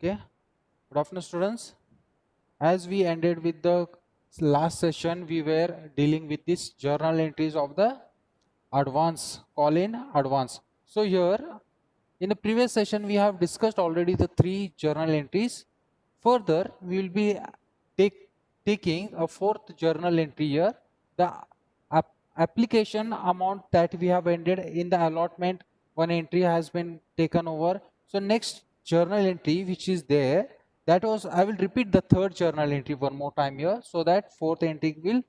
Okay, good afternoon students. As we ended with the last session, we were dealing with this journal entries of the advance, call in advance. So here in the previous session we have discussed already the 3 journal entries. Further we will be taking a 4th journal entry here, the application amount that we have ended in the allotment. One entry has been taken over. So next journal entry which is there, that was, I will repeat the 3rd journal entry one more time here so that 4th entry will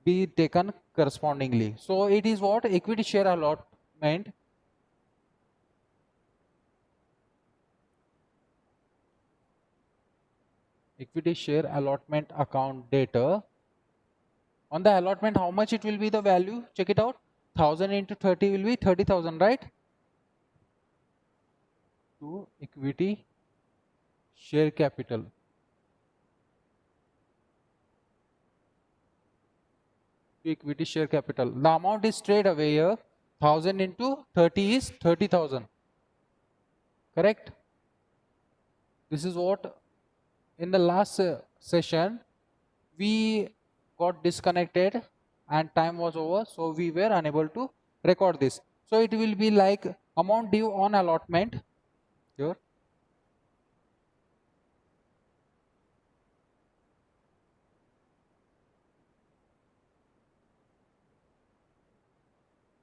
be taken correspondingly. So it is what? Equity share allotment. Equity share allotment account data. On the allotment, how much it will be the value? Check it out. 1000 into 30 will be 30,000, right? To equity share capital. To equity share capital. The amount is straight away here. 1000 into 30 is 30,000. Correct? This is what in the last session we got disconnected and time was over, so we were unable to record this. So it will be like amount due on allotment here.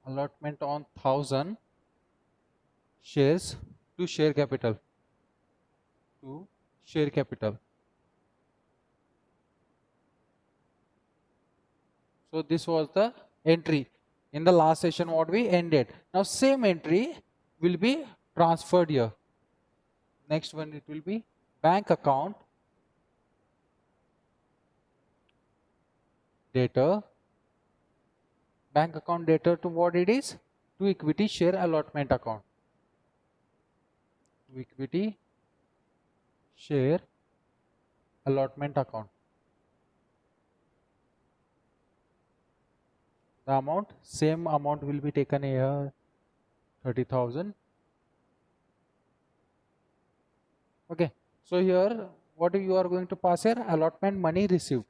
Allotment on 1000 shares to share capital. To share capital. So this was the entry in the last session what we ended. Now same entry will be transferred here. Next one, it will be bank account data. Bank account data to what it is? To equity share allotment account. To equity share allotment account. The amount, same amount will be taken here, 30,000. Okay, so here what you are going to pass here? Allotment money received.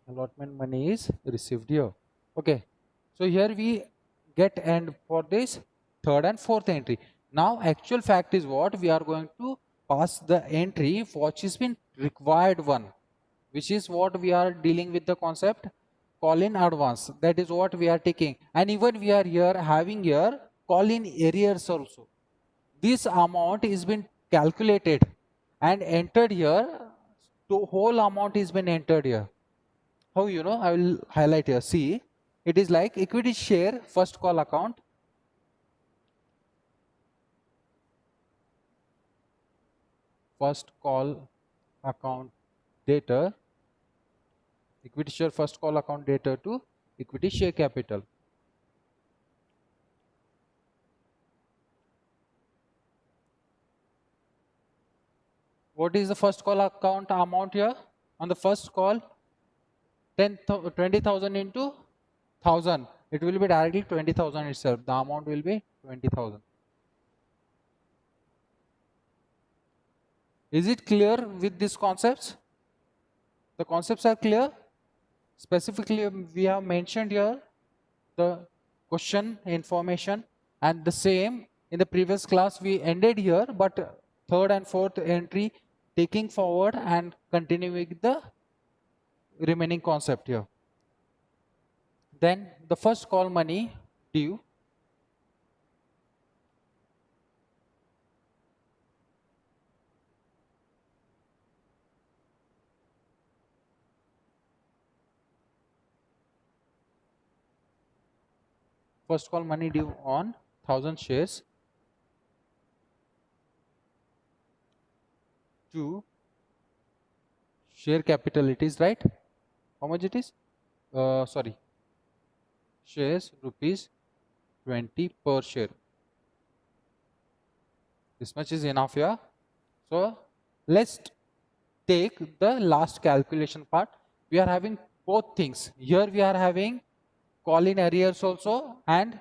Allotment money is received here. Okay, so here we get end for this 3rd and 4th entry. Now actual fact is what? We are going to pass the entry which has been required one, which is what we are dealing with the concept call in advance. That is what we are taking, and even we are here having here call in arrears also. This amount is been calculated and entered here. The whole amount is been entered here. How you know? I will highlight here. See, it is like equity share first call account. First call account data. Equity share first call account data to equity share capital. What is the first call account amount here? On the first call, 20,000 into 1000. It will be directly 20,000 itself. The amount will be 20,000. Is it clear with these concepts? The concepts are clear. Specifically, we have mentioned here the question information, and the same in the previous class we ended here, but 3rd and 4th entry taking forward and continuing the remaining concept here. Then the first call money due. First call money due on 1000 shares to share capital. It is right. How much it is? Sorry. Shares rupees 20 per share. This much is enough here. So let's take the last calculation part. We are having both things. Here we are having call in arrears also and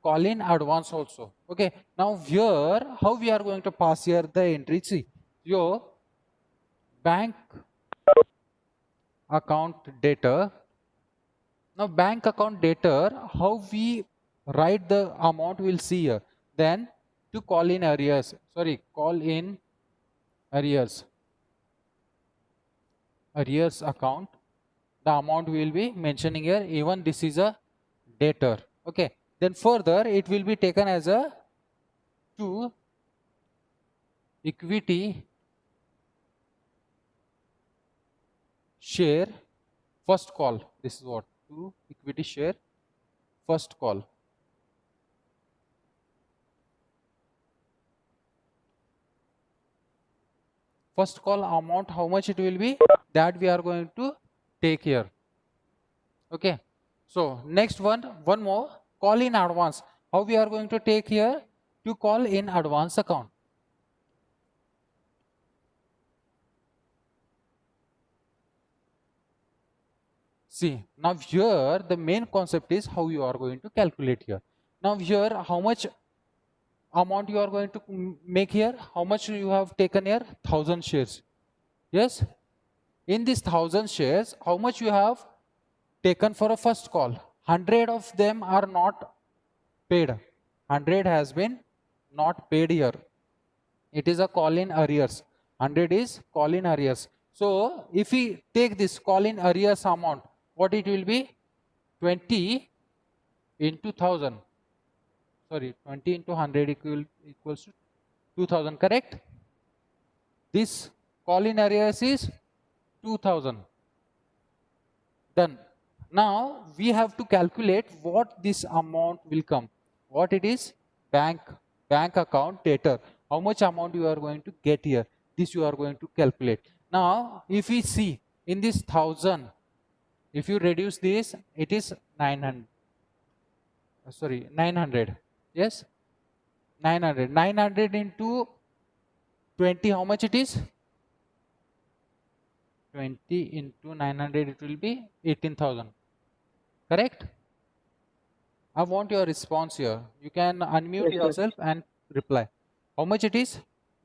call in advance also. Okay, now here how we are going to pass here the entry? See, your bank account debtor. Now bank account debtor, how we write the amount we'll see here. Then to call in arrears, call in arrears account, the amount we will be mentioning here, even this is a debtor. Okay, then further it will be taken as a to equity share first call. This is what, to equity share first call. First call amount, how much it will be, that we are going to take here. Okay, so next one more, call in advance. How we are going to take here? To call in advance account. See, now here the main concept is how you are going to calculate here. Now here, how much amount you are going to make here? How much you have taken here? 1000 shares. Yes, in this 1000 shares, how much you have taken for a first call? 100 of them are not paid. 100 has been not paid here. It is a call in arrears. 100 is call in arrears. So if we take this call in arrears amount, what it will be? 20 into 1000. Sorry, 20 into 100 equals to 2000, correct? This call in arrears is 2000. Done. Now we have to calculate what this amount will come. What it is? Bank account debtor. How much amount you are going to get here? This you are going to calculate. Now if we see in this 1000, if you reduce this, it is 900. Sorry, 900. Yes, 900. 900 into 20, how much it is? 20 into 900, it will be 18,000. Correct? I want your response here. You can unmute yourself and reply. How much it is?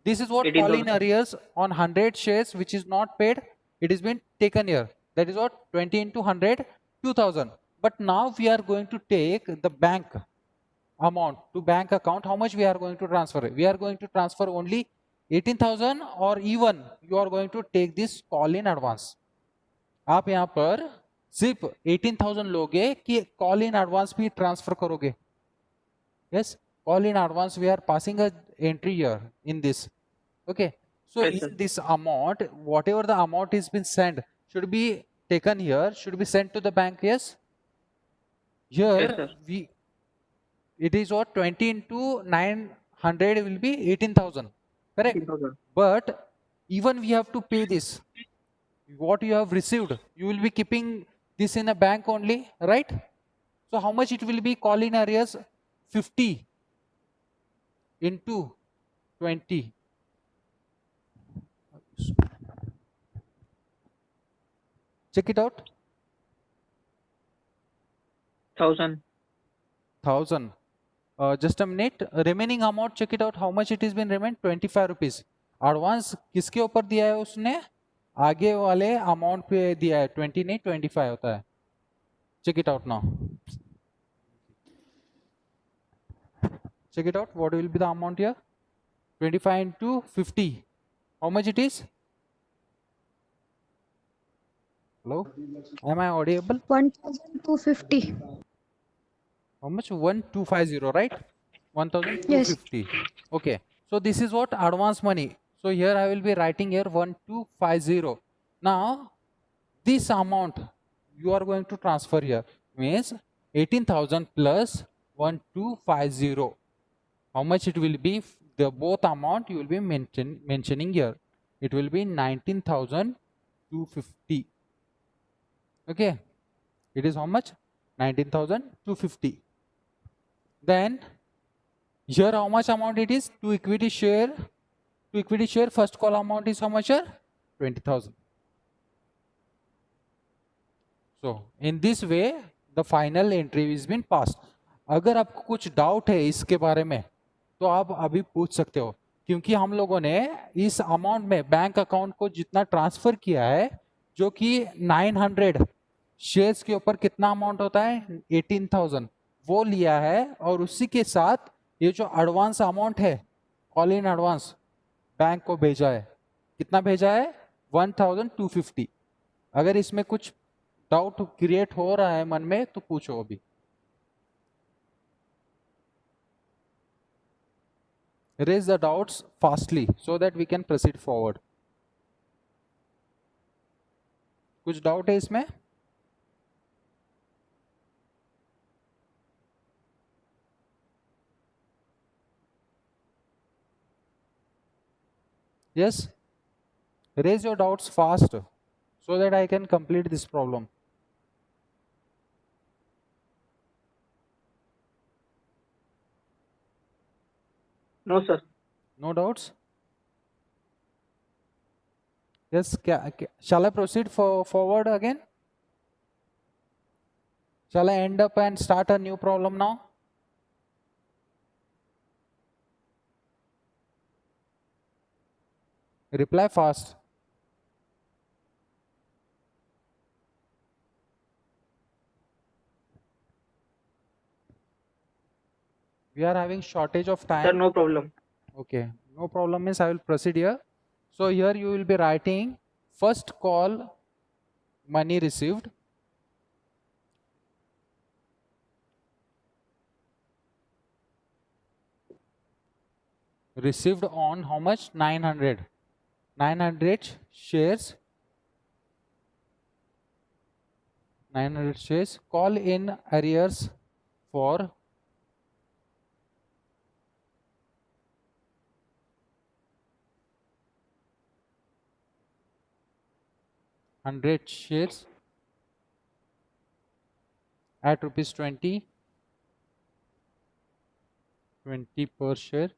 This is what call in arrears on 100 shares which is not paid. It has been taken here. That is what, 20 into 100, 2000. But now we are going to take the bank amount to bank account. How much we are going to transfer? We are going to transfer only 18,000, or even you are going to take this call in advance. आप यहाँ पर सिर्फ 18,000 लोगे कि call in advance भी transfer करोगे? Yes, call in advance, we are passing a entry here in this. Okay, so yes, in this amount, whatever the amount is been sent should be taken here, should be sent to the bank. Yes, here yes, it is what, 20 into 900 will be 18,000, correct? 18,000. But even we have to pay this, what you have received, you will be keeping this in a bank only, right? So how much it will be call in arrears? 50 into 20. Check it out. 1000. Just a minute. Remaining amount, check it out. How much it has been remained? 25 rupees. Advance किसके ऊपर दिया है उसने? आगे वाले amount पे दिया है. 20 नहीं 25 होता है. Check it out now. Check it out. What will be the amount here? 25 into 50. How much it is? Hello? Am I audible? 1,250. How much? 1250, right? 1,250. Yes. Okay. So this is what advance money. So here I will be writing here 1250. Now this amount you are going to transfer here means 18,000 plus 1250. How much it will be? The both amount you will be mentioning here. It will be 19,250. Okay. It is how much? 19,250. Then here how much amount it is? To equity share first call amount is how much here? 20,000. So in this way the final entry is been passed. अगर आपको कुछ doubt है इसके बारे में तो आप अभी पूछ सकते हो, क्योंकि हम लोगों ने इस अमाउंट में बैंक अकाउंट को जितना ट्रांसफर किया है, जो कि 900 शेयर्स के ऊपर कितना अमाउंट होता है 18,000, वो लिया है, और उसी के साथ ये जो एडवांस अमाउंट है कॉल इन एडवांस बैंक को भेजा है। कितना भेजा है 1250। अगर इसमें कुछ डाउट क्रिएट हो रहा है मन में तो पूछो अभी। Raise the doubts fastly so that we can proceed forward. कुछ डाउट है इसमें? Yes, raise your doubts fast so that I can complete this problem. No, sir. No doubts? Yes, shall I proceed forward again? Shall I end up and start a new problem now? Reply fast. We are having shortage of time. Sir, no problem. Okay, no problem means I will proceed here. So here you will be writing first call money received, received on how much 900 shares, 900 shares, call in arrears for 100 shares at rupees 20 per share.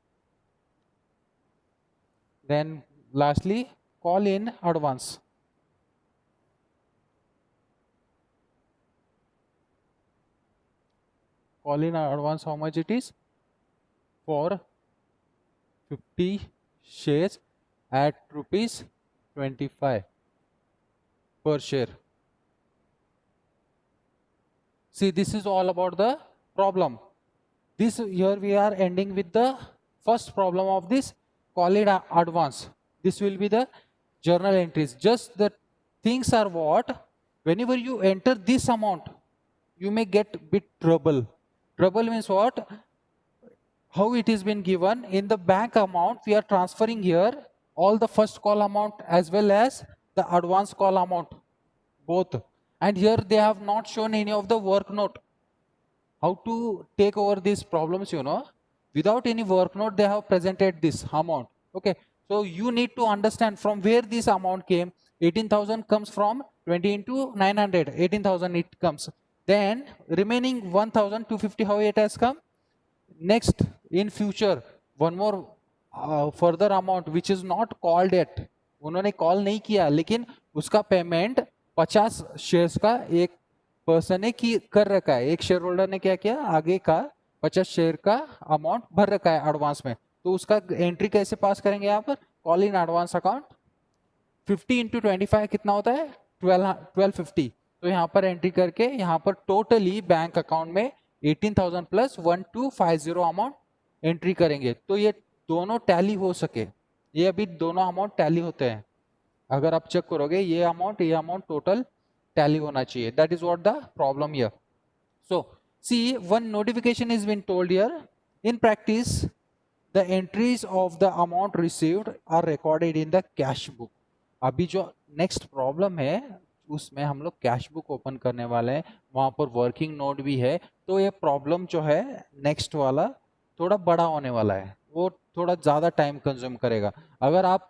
Then lastly call in advance. Call in advance, how much it is? For 50 shares at rupees 25 per share. See, this is all about the problem. This here we are ending with the first problem of this call it advance. This will be the journal entries. Just the things are what, whenever you enter this amount, you may get bit trouble. Trouble means what? How it is been given in the bank amount, we are transferring here all the first call amount as well as the advance call amount, both. And here they have not shown any of the work note. How to take over these problems, without any work note, they have presented this amount. Okay, so you need to understand from where this amount came. 18,000 comes from 20 into 900, 18,000 it comes. Then remaining 1,250, how it has come? Next, in future, one more further amount which is not called yet. उन्होंने call नहीं किया, लेकिन उसका payment 50 shares का एक person ने कर रखा है। एक शेयर होल्डर ने क्या किया, आगे का 50 शेयर का अमाउंट भर रखा है एडवांस में, तो उसका एंट्री कैसे पास करेंगे यहाँ पर? Call in advance account 50 into 25 कितना होता है 1250। तो यहाँ पर एंट्री करके यहाँ पर टोटली बैंक अकाउंट में 18,000 प्लस 1250 अमाउंट एंट्री करेंगे, तो ये दोनों टैली हो सके। ये अभी दोनों अमाउंट टैली होते हैं, अगर आप चेक करोगे ये अमाउंट टोटल टैली होना चाहिए। That is what the problem here. So see, one notification is been told here, in practice the entries of the amount received are recorded in the cash book. अभी जो next problem है उसमें हम लोग cash book open करने वाले हैं, वहां पर वर्किंग नोट भी है, तो ये प्रॉब्लम जो है नेक्स्ट वाला थोड़ा बड़ा होने वाला है, वो थोड़ा ज़्यादा टाइम कंज्यूम करेगा। अगर आप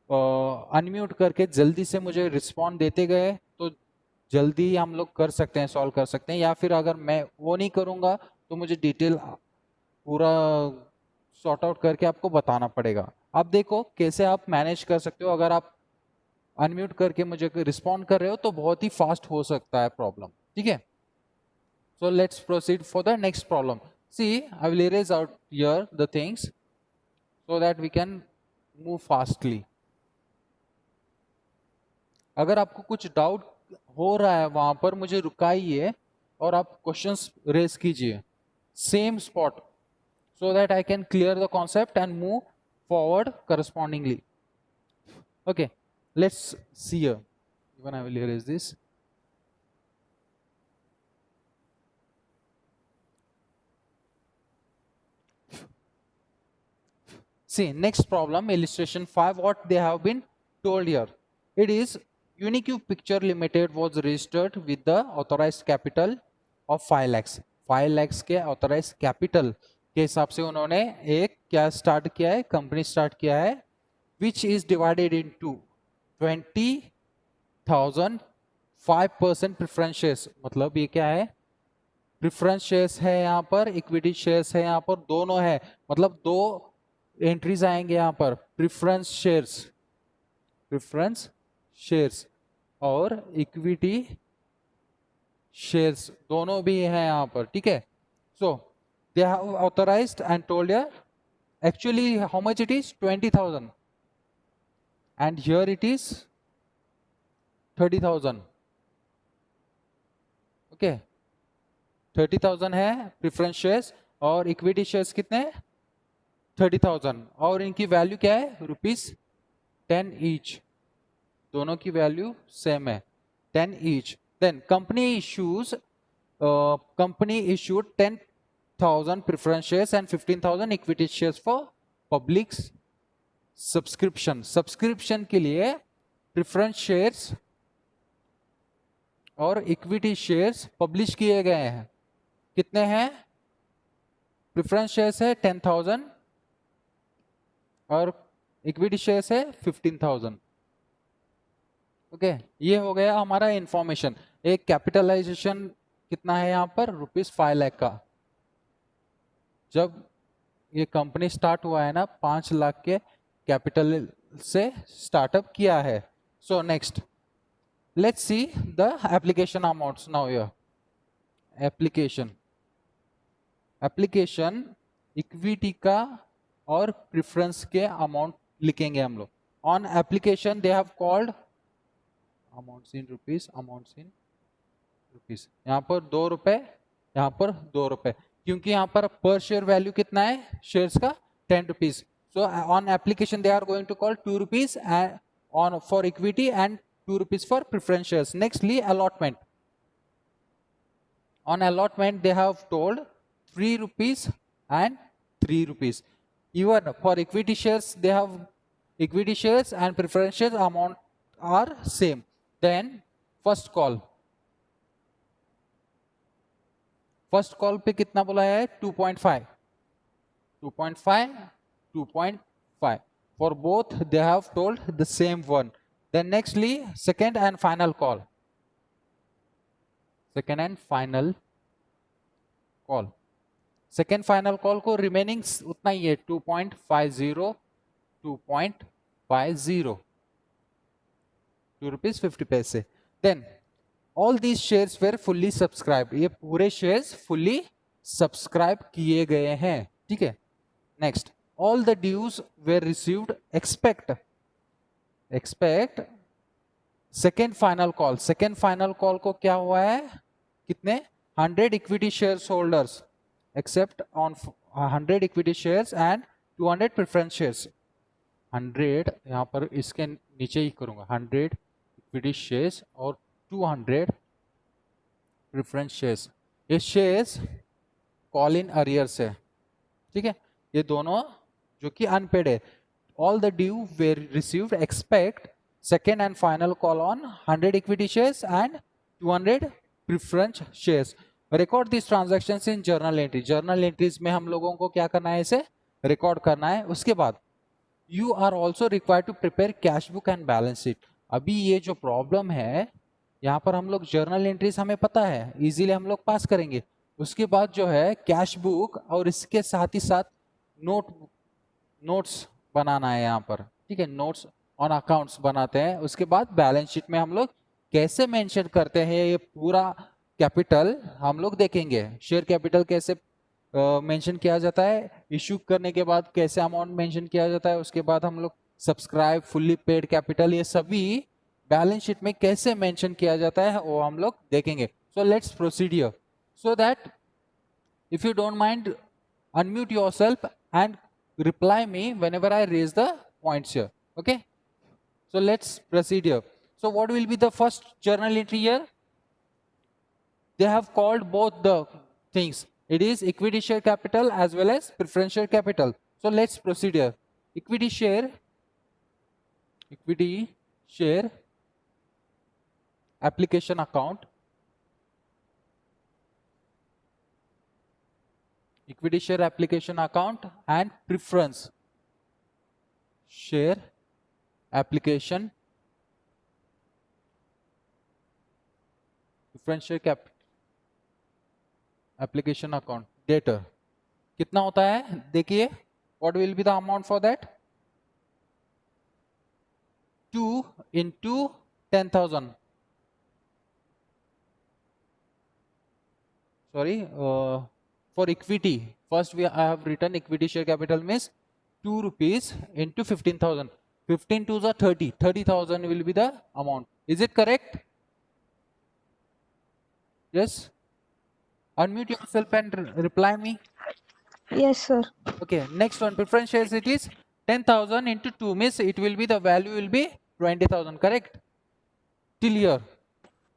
अनम्यूट करके जल्दी से मुझे रिस्पॉन्ड देते गए तो जल्दी हम लोग कर सकते हैं, सॉल्व कर सकते हैं, या फिर अगर मैं वो नहीं करूँगा तो मुझे डिटेल पूरा सॉर्ट आउट करके आपको बताना पड़ेगा। आप देखो कैसे आप मैनेज कर सकते हो। अगर आप अनम्यूट करके मुझे रिस्पॉन्ड कर रहे हो तो बहुत ही फास्ट हो सकता है प्रॉब्लम, ठीक है। So let's proceed for the next problem. See, I will erase out here the things so that we can move fastly. अगर आपको कुछ डाउट हो रहा है वहां पर मुझे रुकाइए और आप क्वेश्चंस रेज कीजिए same spot so that I can clear the concept and move forward correspondingly. Okay, let's see here. Even I will erase this. See, next problem, illustration 5, what they have been told here. It is Unique Picture Limited was registered with the authorized capital of 5 lakhs. 5 lakhs के authorized capital के हिसाब से उन्होंने एक क्या start किया है, company start किया है, which is divided into 20,000 5% preference shares. मतलब ये क्या है, प्रेफरेंस शेयर्स है यहाँ पर, इक्विटी शेयर्स है यहाँ पर, दोनों है. मतलब दो एंट्रीज आएंगे यहाँ पर, प्रेफरेंस शेयर्स और इक्विटी शेयर्स दोनों भी है यहाँ पर, ठीक है. So they have authorised and told here actually how much it is 20,000 and here it is 30,000. Okay, 30,000 है प्रेफरेंस शेयर्स और इक्विटी शेयर्स कितने हैं 30,000 और इनकी वैल्यू क्या है ₹10 ईच. दोनों की वैल्यू सेम है 10 each. Then company issued 10,000 preference shares and 15,000 equity shares for public subscription के लिए प्रेफरेंस शेयर्स और इक्विटी शेयर्स पब्लिश किए गए हैं. कितने हैं, प्रेफरेंस शेयर्स है 10,000 और इक्विटी शेयर्स है 15,000. ओके, ये हो गया हमारा इंफॉर्मेशन. एक कैपिटलाइजेशन कितना है यहाँ पर ₹5 लाख का. जब ये कंपनी स्टार्ट हुआ है ना 5 लाख के कैपिटल से स्टार्टअप किया है. So next let's see the application amounts now. Here application equity का और प्रेफरेंस के अमाउंट लिखेंगे हम लोग. On application they have called amounts in rupees, यहाँ पर ₹2, यहाँ पर ₹2, क्योंकि यहाँ पर पर शेयर वैल्यू कितना है शेयर्स का ₹10. So on application they are going to call ₹2 on for equity and ₹2 for preference shares. Nextly allotment. On allotment they have told ₹3 and ₹3. Even for equity shares they have equity shares and preference shares amount are same. Then first call पे कितना बोला है 2.5. For both they have told the same one. Then nextly second and final call. Second final call को remaining उतना ही है 2.50 ₹2.50. Then all these shares were fully subscribe. ये पूरे शेयर्स फुल्ली सब्सक्राइब किए गए हैं, ठीक है. Next all the dues were received. Expect second final call को क्या हुआ है, कितने 100 equity shares holders except on 100 equity shares and 200 preference shares. 100 यहाँ पर इसके नीचे ही करूंगा, 100 इक्विटी शेयर्स और 200 प्रेफरेंस शेयर्स. ये शेयर्स कॉल इन अरियर्स है, ठीक है. ये दोनों जो कि अनपेड है. All the due were received. Expect second and final call on 100 equity shares and 200 preference shares. Record these transactions in journal entry. Journal entries में हम लोगों को क्या करना है, इसे रिकॉर्ड करना है. उसके बाद you are also required to prepare cash book and balance sheet. अभी ये जो प्रॉब्लम है यहाँ पर हम लोग जर्नल एंट्रीज हमें पता है, इजीली हम लोग पास करेंगे. उसके बाद जो है कैश बुक और इसके साथ ही साथ नोट्स बनाना है यहाँ पर, ठीक है. नोट्स ऑन अकाउंट्स बनाते हैं, उसके बाद बैलेंस शीट में हम लोग कैसे मेंशन करते हैं ये पूरा कैपिटल हम लोग देखेंगे। शेयर कैपिटल कैसे मेंशन किया जाता है, इशू करने के बाद कैसे अमाउंट मेंशन किया जाता है, उसके बाद हम लोग सब्सक्राइब, फुल्ली पेड कैपिटल, ये सभी बैलेंस शीट में कैसे मेंशन किया जाता है वो हम लोग देखेंगे। So let's proceed here. So that if you don't mind, unmute yourself and reply me whenever I raise the points here. Okay, so let's proceed here. So what will be the first journal entry here? They have called both the things. It is equity share capital as well as preferential capital. So let's proceed here. Equity share application account, equity share application account and preference share application preferential cap application account debtor कितना होता है देखिए, what will be the amount for that? 2 into 10,000. Sorry, for equity, first I have written equity share capital means 2 rupees into 15,000. 15 to the 30. 30,000 will be the amount. Is it correct? Yes. Unmute yourself and reply me. Yes, sir. Okay. Next one, preference shares. It is 10,000 into 2 means it will be the value will be 20,000. Correct? Till here.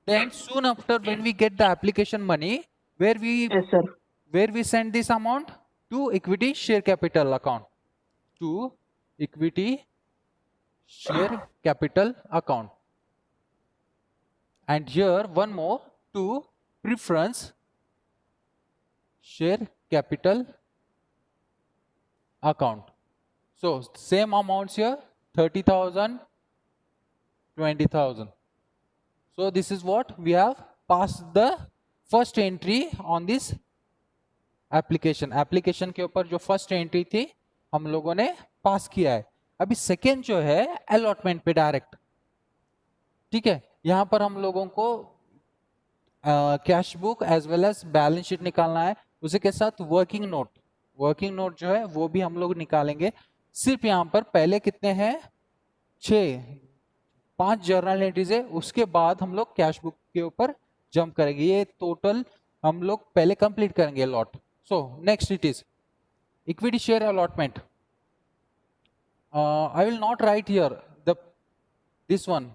Then soon after, when we get the application money, where Yes, sir. we send this amount to equity share capital account, to equity share capital account, and here one more, to preference share capital account. So same amounts here, 30,000, 20,000. So this is what we have passed the first entry on this application के ऊपर जो first entry थी हम लोगों ने पास किया है। अभी सेकेंड जो है अलॉटमेंट पे डायरेक्ट, ठीक है, यहां पर हम लोगों को cash book as well as balance sheet निकालना है, उसी के साथ वर्किंग नोट जो है वो भी हम लोग निकालेंगे। सिर्फ यहां पर पहले कितने हैं, 5 जर्नल एंट्रीज है, उसके बाद हम लोग कैश बुक के ऊपर जंप करेंगे। ये टोटल हम लोग पहले कंप्लीट करेंगे allot. So next it is equity share allotment. I will not write here this one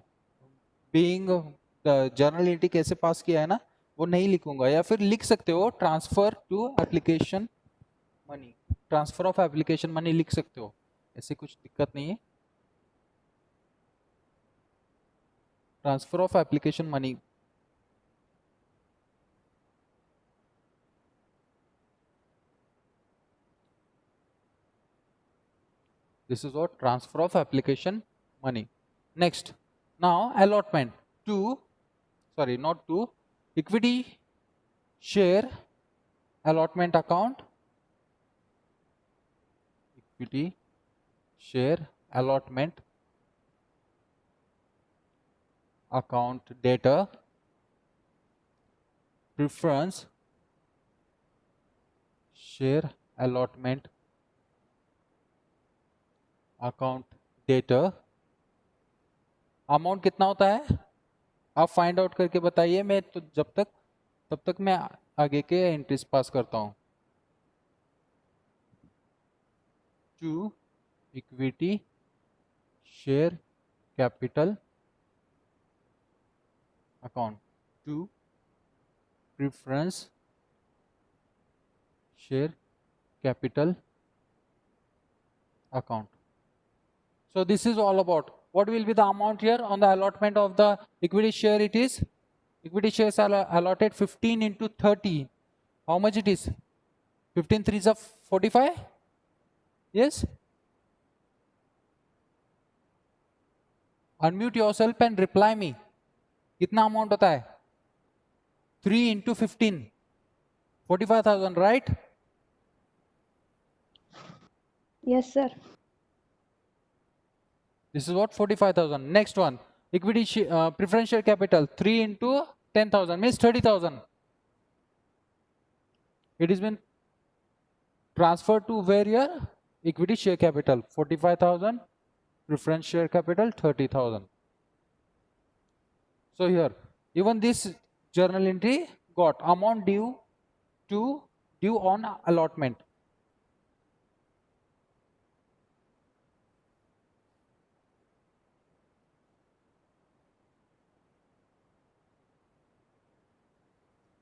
being the journal entry कैसे पास किया है ना, वो नहीं लिखूंगा, या फिर लिख सकते हो transfer to application money, transfer of application money लिख सकते हो, ऐसे कुछ दिक्कत नहीं है। Transfer of application money, this is what transfer of application money. Next, now allotment to, sorry, not to, equity share allotment account, equity share allotment account data, preference share allotment account data. Amount कितना होता है आप find out करके बताइए, मैं तो तब तक मैं आगे के एंट्रीज पास करता हूं। To equity share capital account, to preference share capital account. So this is all about what will be the amount here on the allotment of the equity share. It is equity shares are allotted 15 into 30. How much it is? 15 threes of 45. Yes. Unmute yourself and reply me. कितना amount होता है? 3 into 15. 45,000, right? Yes, sir. This is what 45,000. Next one, equity preference share capital 3 into 10,000 means 30,000. It has been transferred to where your equity share capital 45,000, preference share capital 30,000. So here even this journal entry got amount due on allotment.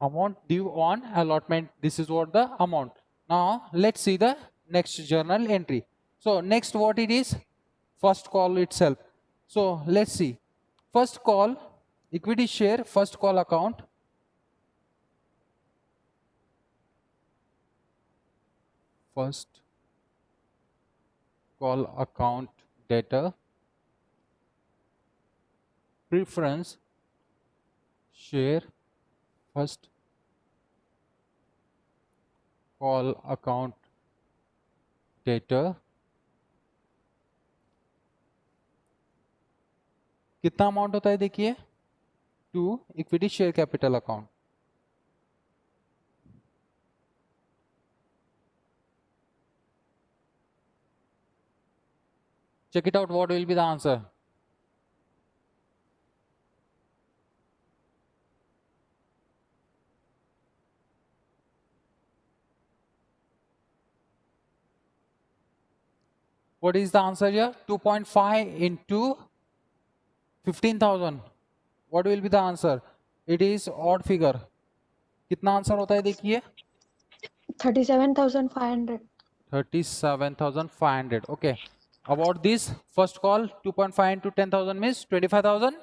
Amount due on allotment, this is what the amount. Now let's see the next journal entry. So next what it is, first call itself. So let's see, first call equity share first call account, first call account debtor, preference share first call account debtor. कितना amount होता है देखिए, to equity share capital account. Check it out, what will be the answer? What is the answer here? 2.5 into 15,000. What will be the answer? It is odd figure. कितना answer होता है देखिए? 37,500. 37,500. Okay. About this first call, 2.5 into 10,000 means 25,000.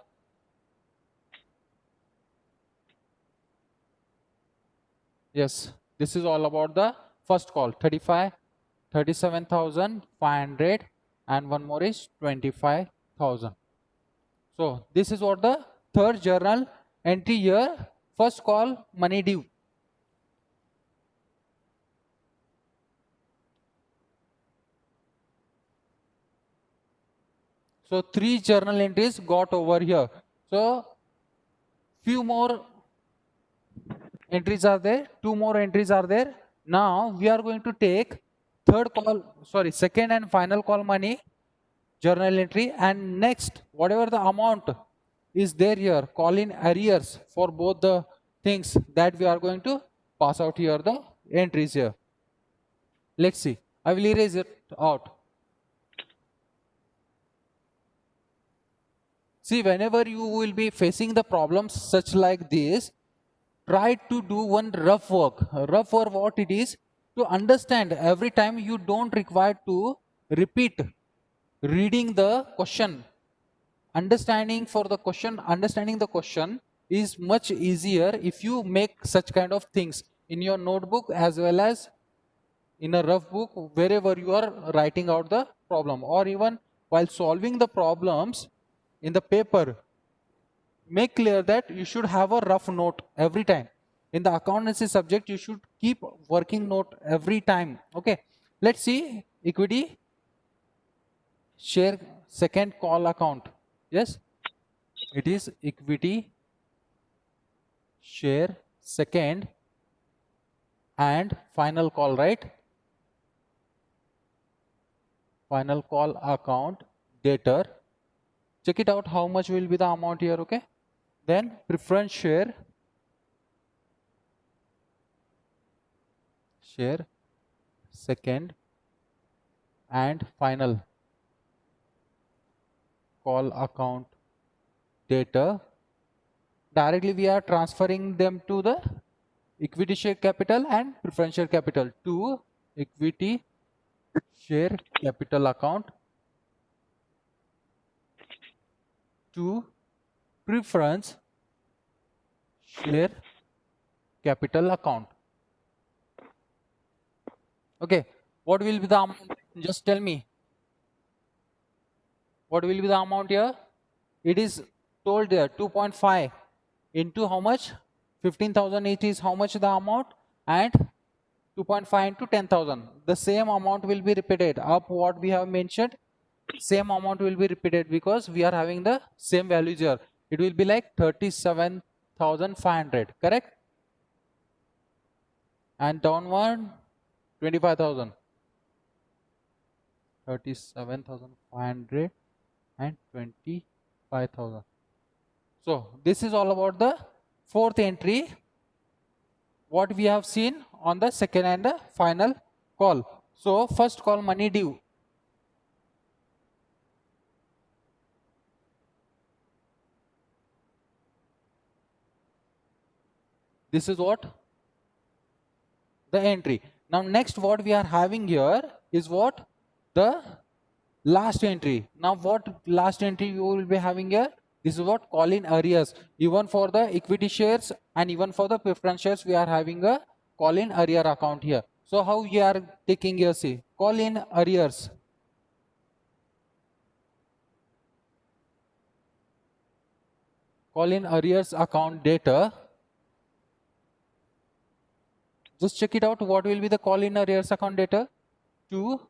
Yes, this is all about the first call. 37,500 and one more is 25,000. So this is what the third journal entry here, first call money due. So three journal entries got over here. So few more entries are there, two more entries are there. Now we are going to take second and final call money journal entry, and next whatever the amount is there here, call in arrears for both the things, that we are going to pass out here the entries here. Let's see, I will erase it out. See, whenever you will be facing the problems such like this, try to do one rough work. Rough work, what it is, to understand every time. You don't require to repeat reading the question. Understanding the question is much easier if you make such kind of things in your notebook as well as in a rough book, wherever you are writing out the problem, or even while solving the problems in the paper. Make clear that you should have a rough note every time. In the accountancy subject, you should keep working note every time. Okay, let's see equity share second call account. Yes, it is equity share second and final call, right? Final call account debtor. Check it out, how much will be the amount here. Okay, then preference share second and final call account debtor. Directly we are transferring them to the equity share capital and preference share capital, to equity share capital account, to preference share capital account. Okay, what will be the amount? Just tell me. What will be the amount here? It is told there 2.5 into how much? 15,000. It is how much the amount, and 2.5 into 10,000. The same amount will be repeated up what we have mentioned. same amount will be repeated because we are having the same values here. It will be like 37,500, correct? And downward 25,000. 37,500 and 25,000. So this is all about the fourth entry, what we have seen on the second and the final call. So first call, money due. This is what? The entry. Now next what we are having here is what? The last entry. Now what last entry you will be having here? This is what? Call in arrears. Even for the equity shares and even for the preference shares, we are having a call in arrear account here. So how you are taking here? See, call in arrears. Call in arrears account data. Just check it out. What will be the call in arrears account data? To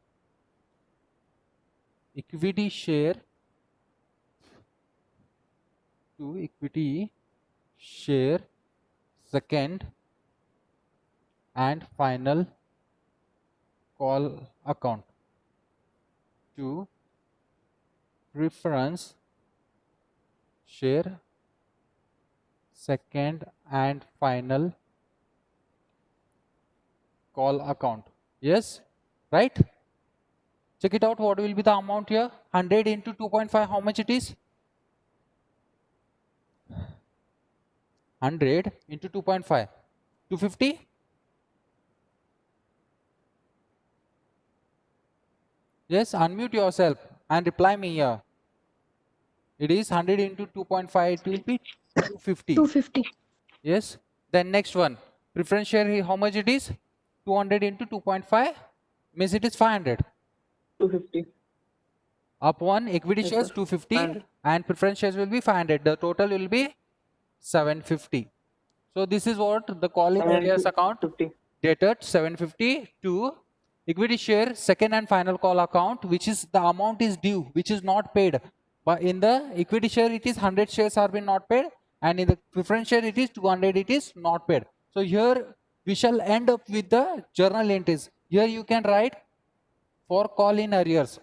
equity share, to equity share second and final call account, to preference share second and final call account. Yes, right? Check it out. What will be the amount here? 100 into 2.5. How much it is? 100 into 2.5. 250? Yes, unmute yourself and reply me here. It is 100 into 2.5. It will be 250. 250. Yes. Then next one. Preference share, how much it is? 200 into 2.5 means it is 500. 250. Up one, equity Yes, shares sir. 250 500. and preference shares will be 500. The total will be 750. So this is what the call in arrears account 50. dated 750 to equity share second and final call account, which is the amount is due, which is not paid. But in the equity share, it is 100 shares are been not paid, and in the preference share, it is 200, it is not paid. So here we shall end up with the journal entries. Here you can write for call in arrears.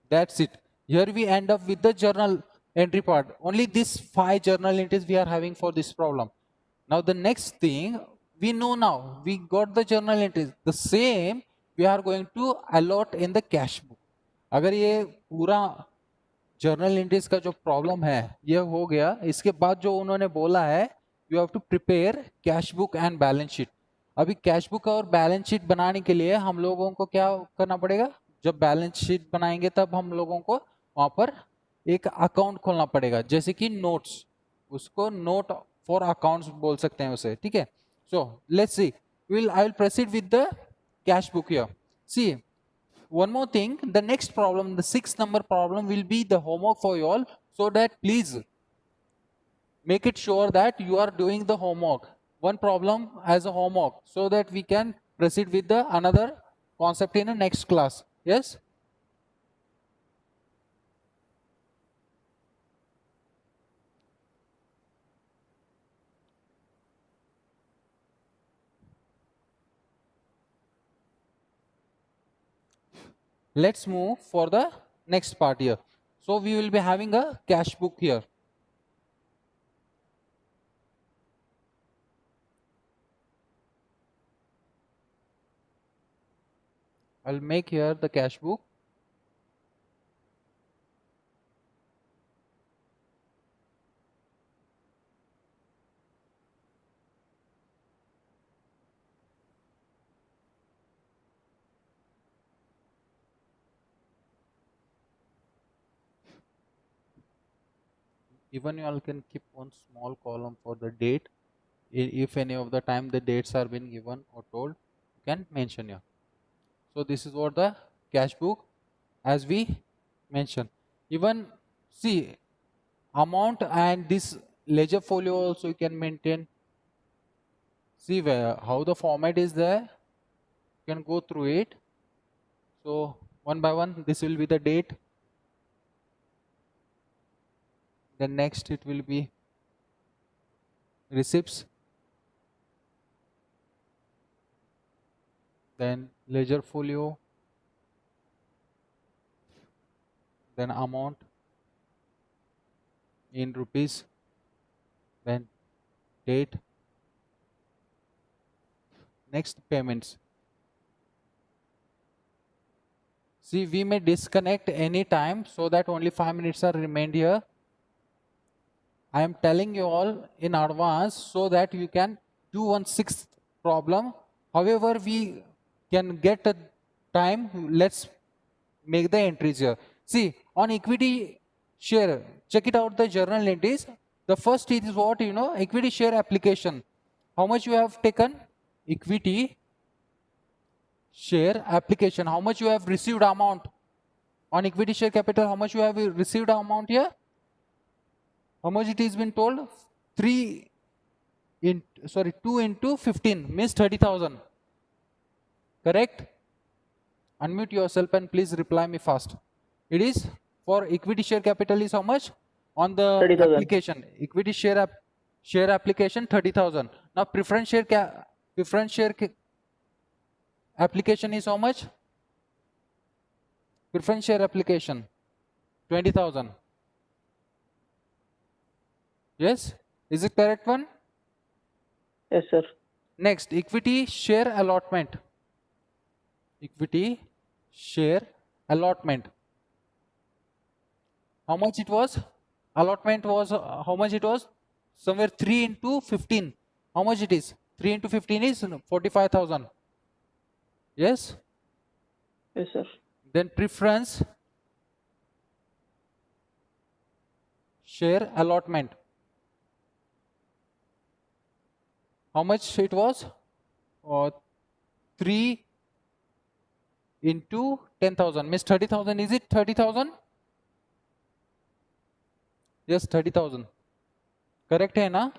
That's it. Here we end up with the journal entry part. Only these 5 journal entries we are having for this problem. Now the next thing, we know now, we got the journal entries. The same we are going to allot in the cash book. अगर ये पूरा journal entries का जो problem है ये हो गया, इसके बाद जो उन्होंने बोला है you have to prepare cash book and balance sheet. अभी कैश बुक और बैलेंस शीट बनाने के लिए हम लोगों को क्या करना पड़ेगा? जब बैलेंस शीट बनाएंगे तब हम लोगों को वहां पर एक अकाउंट खोलना पड़ेगा, जैसे कि नोट्स, उसको नोट फॉर अकाउंट्स बोल सकते हैं उसे. ठीक है. So let's see, I will proceed with the cash book here. See, one more thing, the next problem, the 6th number problem will be the homework for you all, so that please make it sure that you are doing the homework, one problem as a homework, so that we can proceed with the another concept in the next class. Yes. Let's move for the next part here. So we will be having a cash book here. I'll make here the cash book. Even you all can keep one small column for the date. If any of the time the dates are been given or told, you can mention here. So this is what the cash book as we mentioned. Even see amount and this ledger folio also you can maintain. See how the format is there. You can go through it. So one by one, this will be the date. Then next it will be receipts. Then ledger folio. Then amount in rupees. Then date. Next, payments. See, we may disconnect any time so that only 5 minutes are remained here. I am telling you all in advance so that you can do 1/6 problem. However, we can get a time. Let's make the entries here. See, on equity share, check it out the journal entries. The first is what, equity share application. How much you have taken? Equity share application. How much you have received amount? On equity share capital, how much you have received amount here? How much it is been told? 2 into 15 means 30,000. Correct? Unmute yourself and please reply me fast. It is for equity share capital is how much? On the 30,000. application, equity share application 30,000. Now preference share application is how much? Preference share application 20,000. Yes, is it correct one? Yes, sir. Next, equity share allotment. Equity share allotment. How much it was? Allotment was how much it was? Somewhere 3 into 15. How much it is? 3 into 15 is 45,000. Yes? Yes, sir. Then preference share allotment. How much it was? 3 into 10,000 means 30,000. Is it 30,000? Yes, 30,000. Correct hai na?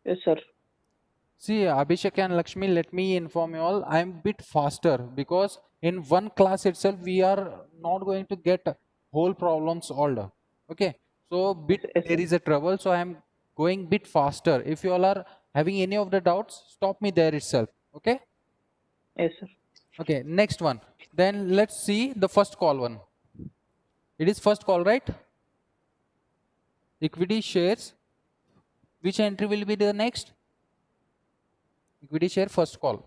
Yes, sir. See, Abhishek and Lakshmi, let me inform you all, I am a bit faster because in one class itself we are not going to get whole problems solved. Okay, so Yes, there sir. is a trouble, so I am going bit faster. If you all are having any of the doubts, stop me there itself. Okay. Yes, sir. Okay, next one. Then let's see the first call one. It is first call, right? Equity shares. Which entry will be the next? Equity share first call.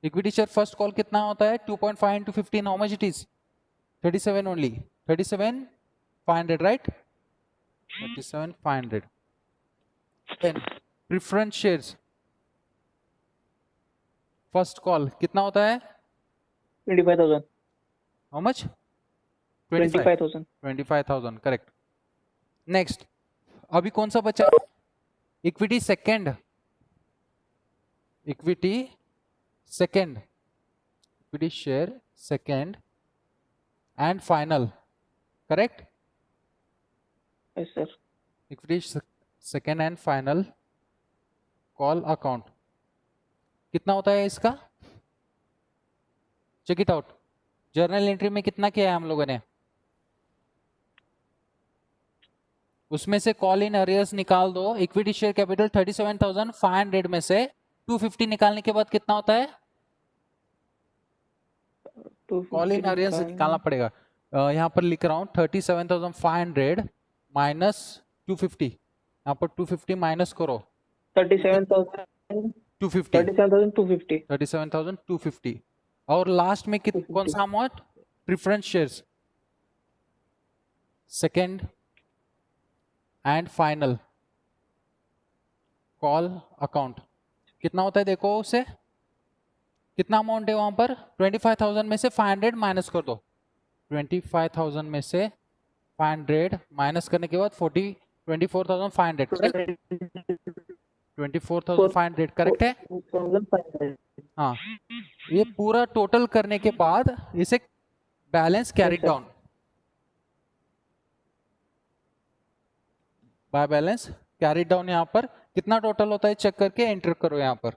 Equity share first call कितना होता है? 2.5 into 15. How much it is? 37 only. 37,500, right? 37,500. Then preference shares. First call कितना होता है? 25,000. How much? 25,000. 25,000. Correct. Next. अभी कौन सा बचा? Equity second. Equity second. Equity share second and final. Correct? Yes, sir. Equity second and final call account. कितना होता है इसका? Check it out. Journal entry में कितना किया है हम लोगों ने? उसमें से कॉल इन अरियर्स निकाल दो. इक्विटी शेयर कैपिटल 37,500 में से 250 निकालने के बाद कितना होता है? कॉल इन अरियर्स निकालना पड़ेगा. यहाँ पर लिख रहा हूँ 37,500 माइनस 250. यहाँ पर 250 माइनस करो. 37,250. और लास्ट में कौन सा amount? Preference shares second and final call account. कितना होता है देखो उसे. कितना अमाउंट है वहां पर? 25,000 में से 500 माइनस कर दो. 25,000 में से 500 माइनस करने के बाद 24,500. करेक्ट? 24,500 करेक्ट है. हाँ, ये पूरा टोटल करने के बाद इसे balance carry down. By balance carry down यहाँ पर कितना टोटल होता है चेक करके एंटर करो यहाँ पर